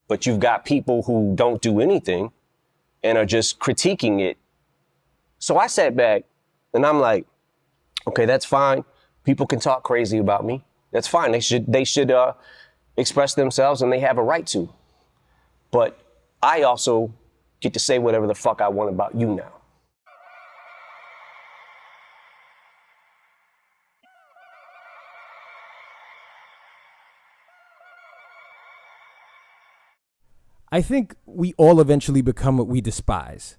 But you've got people who don't do anything and are just critiquing it. So I sat back and I'm like, okay, that's fine. People can talk crazy about me. That's fine. They should express themselves, and they have a right to. But I also get to say whatever the fuck I want about you now. I think we all eventually become what we despise.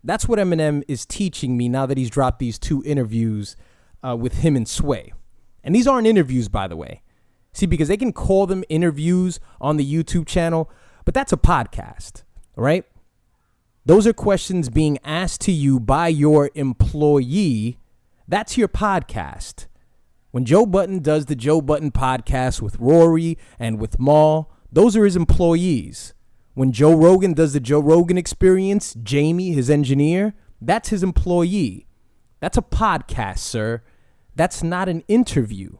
That's what Eminem is teaching me now that he's dropped these 2 interviews with him and Sway. And these aren't interviews, by the way. See, because they can call them interviews on the YouTube channel, but that's a podcast, right? Those are questions being asked to you by your employee. That's your podcast. When Joe Budden does the Joe Budden podcast with Rory and with Maul, those are his employees. When Joe Rogan does the Joe Rogan Experience, Jamie, his engineer, that's his employee. That's a podcast, sir. That's not an interview.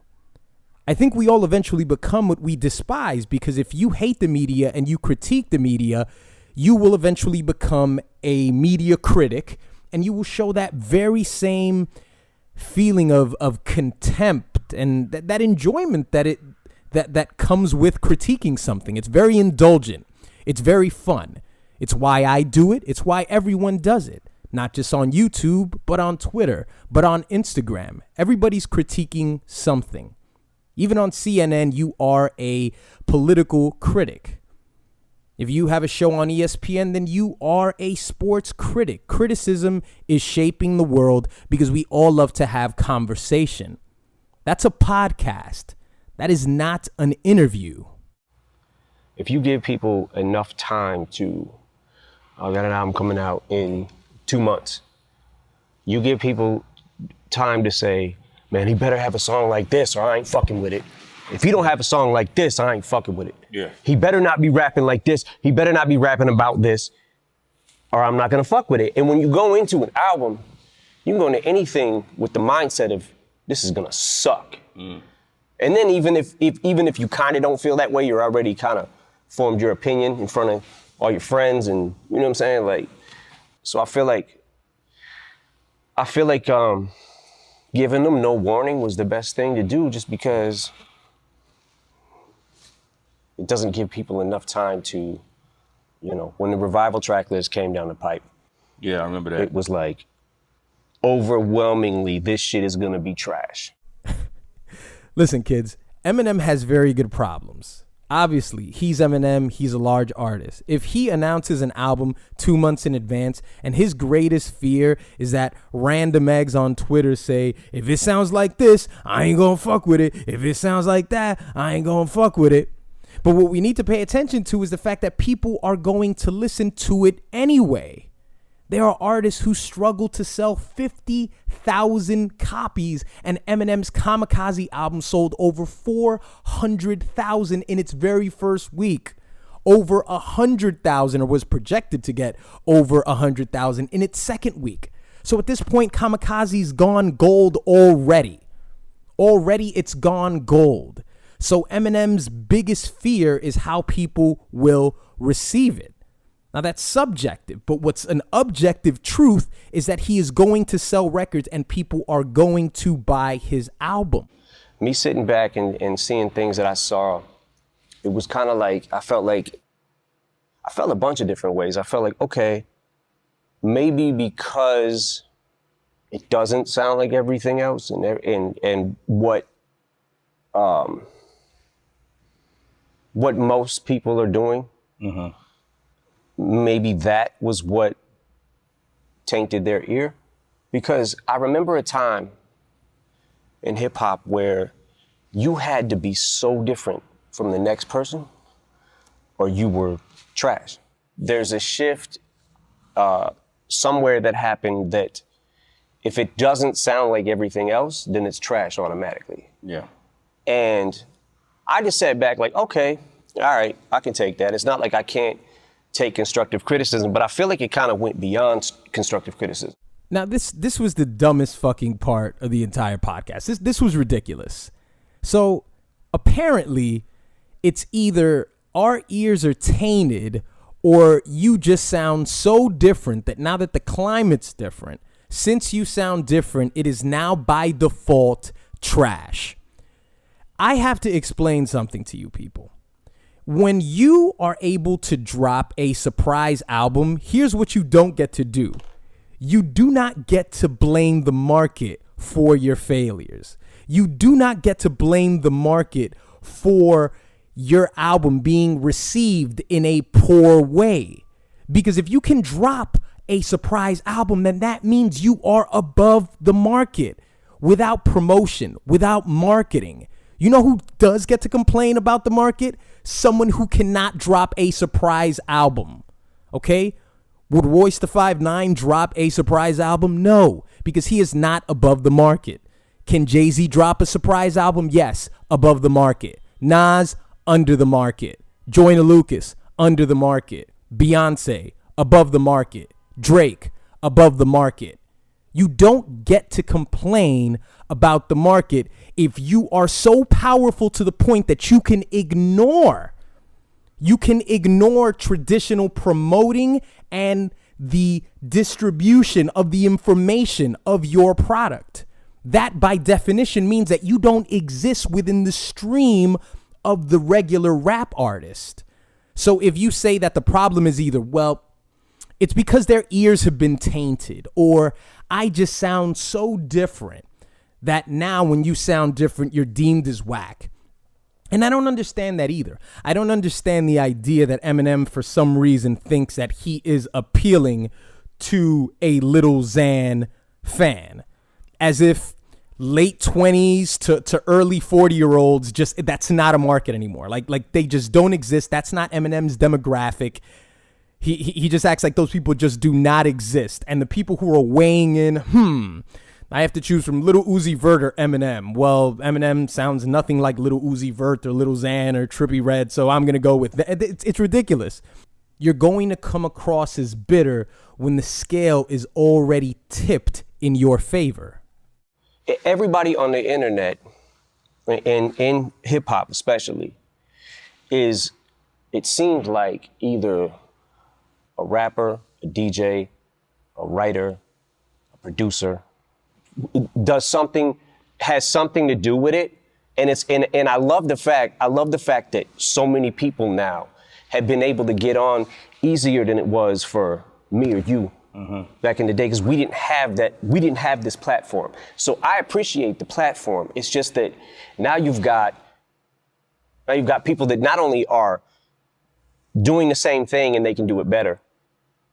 I think we all eventually become what we despise, because if you hate the media and you critique the media, you will eventually become a media critic, and you will show that very same feeling of contempt and that enjoyment that comes with critiquing something. It's very indulgent. It's very fun. It's why I do it. It's why everyone does it. Not just on YouTube, but on Twitter, but on Instagram. Everybody's critiquing something. Even on CNN, you are a political critic. If you have a show on ESPN, then you are a sports critic. Criticism is shaping the world because we all love to have conversation. That's a podcast. That is not an interview. If you give people enough time to, I got an album coming out in 2 months. You give people time to say, man, he better have a song like this or I ain't fucking with it. If he don't have a song like this, I ain't fucking with it. Yeah. He better not be rapping like this. He better not be rapping about this or I'm not gonna fuck with it. And when you go into an album, you can go into anything with the mindset of this is gonna suck. And then even if you kind of don't feel that way, you're already kind of formed your opinion in front of all your friends, and you know what I'm saying? Like, so I feel like giving them no warning was the best thing to do, just because it doesn't give people enough time to, you know, when the Revival track list came down the pipe. Yeah, I remember that. It was like, overwhelmingly, this shit is gonna be trash. Listen, kids, Eminem has very good problems. Obviously, he's Eminem, he's a large artist. If he announces an album 2 months in advance and his greatest fear is that random eggs on Twitter say, if it sounds like this, I ain't gonna fuck with it. If it sounds like that, I ain't gonna fuck with it. But what we need to pay attention to is the fact that people are going to listen to it anyway. There are artists who struggle to sell 50,000 copies, and Eminem's Kamikaze album sold over 400,000 in its very first week. Over 100,000, or was projected to get over 100,000 in its second week. So at this point, Kamikaze's gone gold already. Already it's gone gold. So Eminem's biggest fear is how people will receive it. Now, that's subjective, but what's an objective truth is that he is going to sell records and people are going to buy his album. Me sitting back and seeing things that I saw, it was kind of like, I felt a bunch of different ways. I felt like, okay, maybe because it doesn't sound like everything else and what most people are doing, maybe that was what tainted their ear. Because I remember a time in hip hop where you had to be so different from the next person or you were trash. There's a shift somewhere that happened that if it doesn't sound like everything else, then it's trash automatically. Yeah. And I just sat back like, okay, all right, I can take that. It's not like I can't take constructive criticism, but I feel like it kind of went beyond constructive criticism. Now, this was the dumbest fucking part of the entire podcast. This was ridiculous. So apparently it's either our ears are tainted, or you just sound so different that now that the climate's different, since you sound different, it is now by default trash. I have to explain something to you people. When you are able to drop a surprise album, here's what you don't get to do. You do not get to blame the market for your failures. You do not get to blame the market for your album being received in a poor way. Because if you can drop a surprise album, then that means you are above the market without promotion, without marketing. You know who does get to complain about the market? Someone who cannot drop a surprise album. Okay? Would Royce the 5'9" drop a surprise album? No, because he is not above the market. Can Jay-Z drop a surprise album? Yes, above the market. Nas, under the market. Joyner Lucas, under the market. Beyonce, above the market. Drake, above the market. You don't get to complain about the market if you are so powerful to the point that you can ignore traditional promoting and the distribution of the information of your product. That by definition means that you don't exist within the stream of the regular rap artist. So if you say that the problem is either, well, it's because their ears have been tainted, or I just sound so different that now when you sound different, you're deemed as whack. And I don't understand that either. I don't understand the idea that Eminem, for some reason, thinks that he is appealing to a Lil Xan fan, as if late 20s to early 40-year-olds, just that's not a market anymore. Like they just don't exist. That's not Eminem's demographic. He just acts like those people just do not exist. And the people who are weighing in, I have to choose from Lil Uzi Vert or Eminem. Well, Eminem sounds nothing like Lil Uzi Vert or Lil Xan or Trippie Redd, so I'm going to go with that. It's ridiculous. You're going to come across as bitter when the scale is already tipped in your favor. Everybody on the internet, and in hip hop especially, it seems like either a rapper, a DJ, a writer, a producer, has something to do with it. And I love the fact that so many people now have been able to get on easier than it was for me or you back in the day, because we didn't have this platform. So I appreciate the platform. It's just that now you've got people that not only are doing the same thing and they can do it better,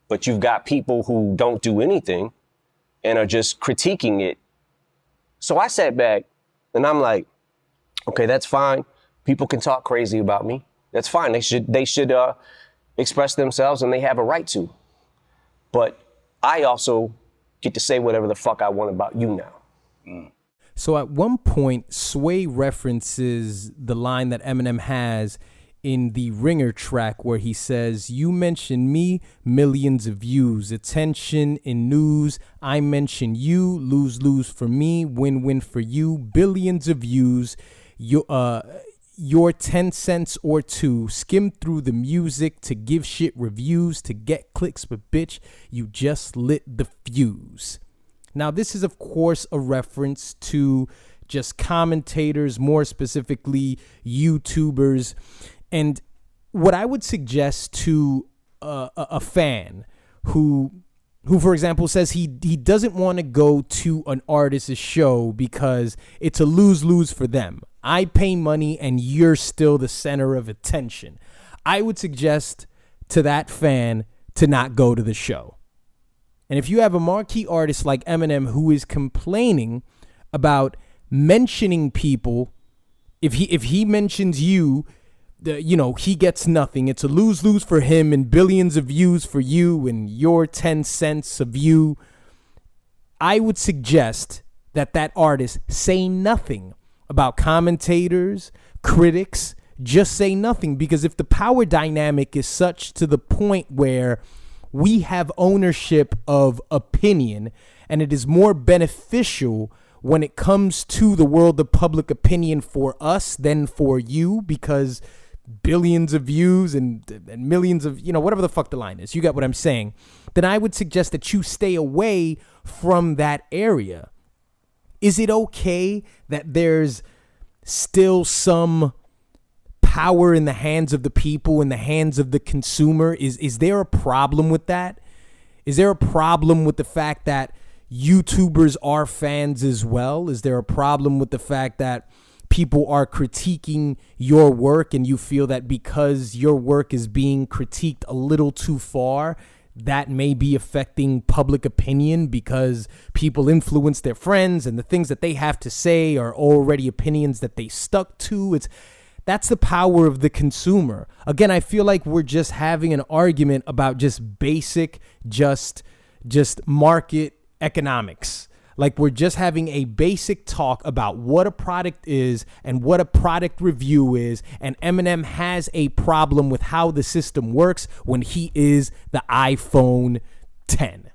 but you've got people who don't do anything and are just critiquing it. So I sat back and I'm like, okay, that's fine. People can talk crazy about me. That's fine. They should express themselves, and they have a right to. But I also get to say whatever the fuck I want about you now. So at one point, Sway references the line that Eminem has in the Ringer track where he says, "You mention me, millions of views, attention in news. I mention you, lose for me, win for you, billions of views. Your 10 cents or two, skim through the music to give shit reviews to get clicks, but bitch, you just lit the fuse." Now, this is, of course, a reference to just commentators, more specifically YouTubers. And what I would suggest to a fan who, for example, says he doesn't want to go to an artist's show because it's a lose-lose for them. I pay money and you're still the center of attention. I would suggest to that fan to not go to the show. And if you have a marquee artist like Eminem who is complaining about mentioning people, if he mentions you, he gets nothing. It's a lose-lose for him and billions of views for you and your 10 cents of you. I would suggest that artist say nothing about commentators, critics. Just say nothing, because if the power dynamic is such to the point where we have ownership of opinion and it is more beneficial when it comes to the world of public opinion for us than for you, because billions of views and millions of, whatever the fuck the line is. You get what I'm saying? Then I would suggest that you stay away from that area. Is it okay that there's still some power in the hands of the people, in the hands of the consumer? Is there a problem with that? Is there a problem with the fact that YouTubers are fans as well? Is there a problem with the fact that people are critiquing your work and you feel that because your work is being critiqued a little too far, that may be affecting public opinion because people influence their friends and the things that they have to say are already opinions that they stuck to? That's the power of the consumer. Again, I feel like we're just having an argument about just basic, just market economics. Like we're just having a basic talk about what a product is and what a product review is. And Eminem has a problem with how the system works when he is the iPhone 10.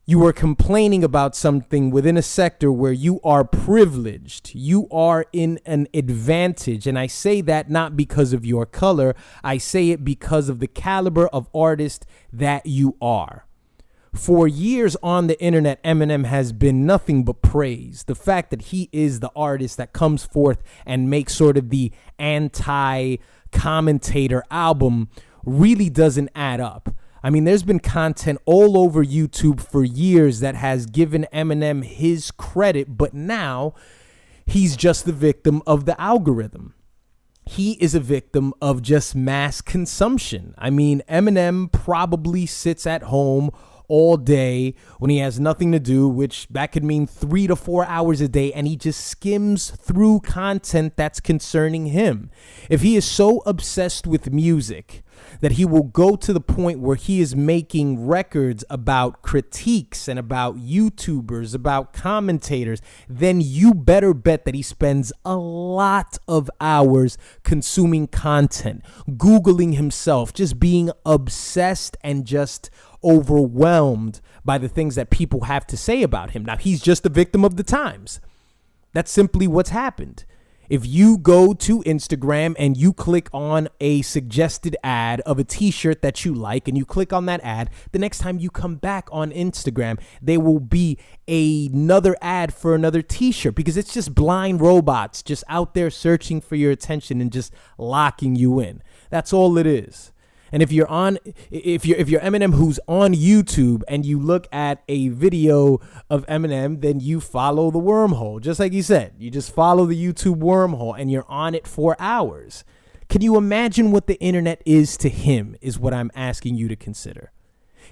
You are complaining about something within a sector where you are privileged. You are in an advantage. And I say that not because of your color. I say it because of the caliber of artist that you are. For years on the internet, Eminem has been nothing but praise. The fact that he is the artist that comes forth and makes sort of the anti-commentator album really doesn't add up. I mean, there's been content all over YouTube for years that has given Eminem his credit, but now he's just the victim of the algorithm. He is a victim of just mass consumption. I mean, Eminem probably sits at home all day when he has nothing to do, which that could mean 3 to 4 hours a day, and he just skims through content that's concerning him. If he is so obsessed with music that he will go to the point where he is making records about critiques and about YouTubers, about commentators, then you better bet that he spends a lot of hours consuming content, Googling himself, just being obsessed and just overwhelmed by the things that people have to say about him. Now, he's just a victim of the times. That's simply what's happened. If you go to Instagram and you click on a suggested ad of a t-shirt that you like and you click on that ad, the next time you come back on Instagram, there will be another ad for another t-shirt because it's just blind robots just out there searching for your attention and just locking you in. That's all it is. And if you're Eminem who's on YouTube and you look at a video of Eminem, then you follow the wormhole. Just like you said, you just follow the YouTube wormhole and you're on it for hours. Can you imagine what the internet is to him is what I'm asking you to consider.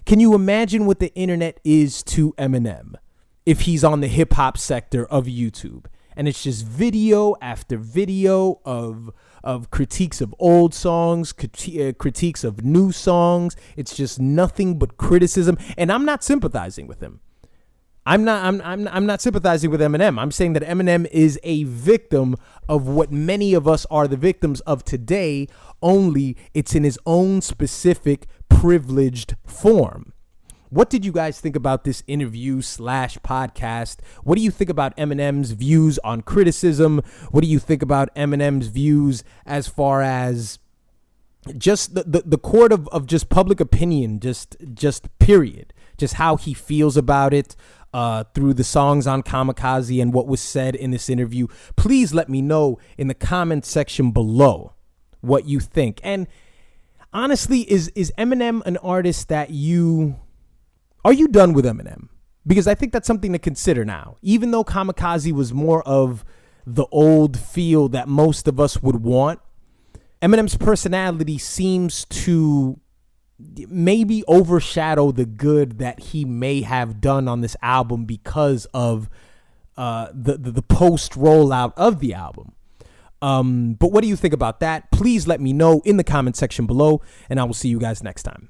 Can you imagine what the internet is to Eminem if he's on the hip hop sector of YouTube? And it's just video after video of critiques of old songs, critiques of new songs. It's just nothing but criticism. And I'm not sympathizing with him. I'm not sympathizing with Eminem. I'm saying that Eminem is a victim of what many of us are the victims of today, only it's in his own specific privileged form. What did you guys think about this interview / podcast? What do you think about Eminem's views on criticism? What do you think about Eminem's views as far as just the court of just public opinion, just period, just how he feels about it through the songs on Kamikaze and what was said in this interview? Please let me know in the comment section below what you think. And honestly, is Eminem an artist that are you done with Eminem? Because I think that's something to consider now. Even though Kamikaze was more of the old feel that most of us would want, Eminem's personality seems to maybe overshadow the good that he may have done on this album because of the post rollout of the album. But what do you think about that? Please let me know in the comment section below, and I will see you guys next time.